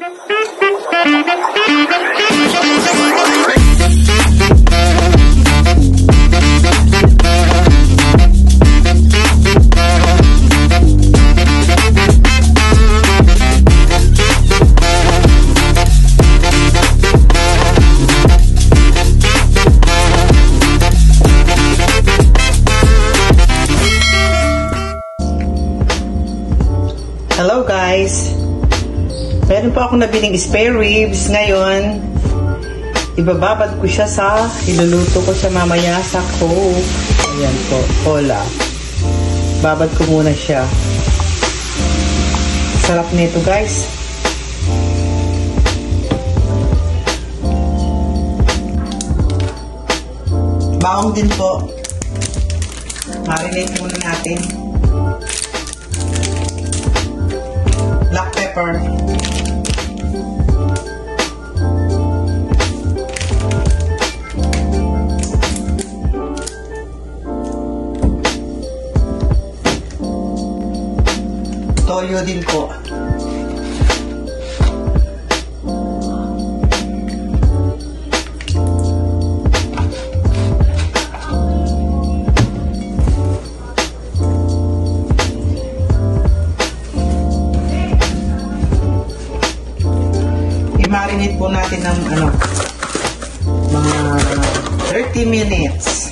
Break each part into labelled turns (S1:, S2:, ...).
S1: Hello guys! Meron po akong nabiling spare ribs ngayon. Ibababad ko siya sa, iluluto ko siya mamaya sa Coke. Ayan po, cola. Babad ko muna siya. Sarap nito guys. Baong din po. Marinate muna natin. Black pepper. Toyo din po. I-marinate po natin ng mga 30 minutes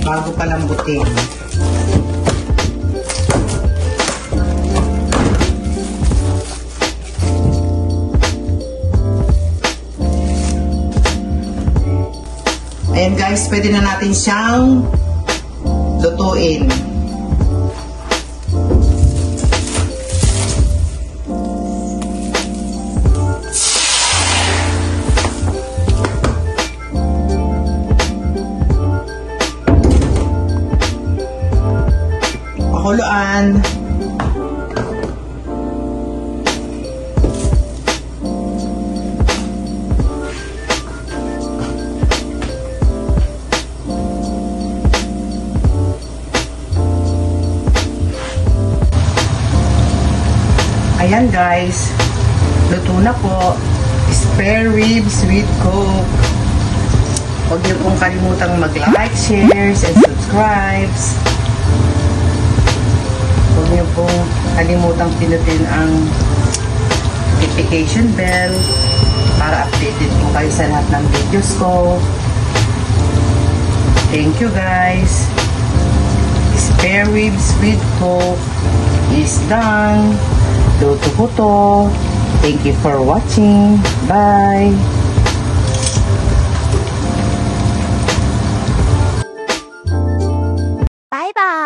S1: bago palambutin. Ayan guys, pwede na natin siyang lutuin. Pakuluan. Ayan guys, luto na po. Spare ribs with Coke. Huwag niyo pong kalimutang mag-like, shares, and subscribes. Huwag niyo pong kalimutang pinutin ang notification bell para updated po kayo sa lahat ng videos ko. Thank you guys. Spare ribs with Coke is done. Luto ko to. Thank you for watching. Bye!
S2: Bye bye!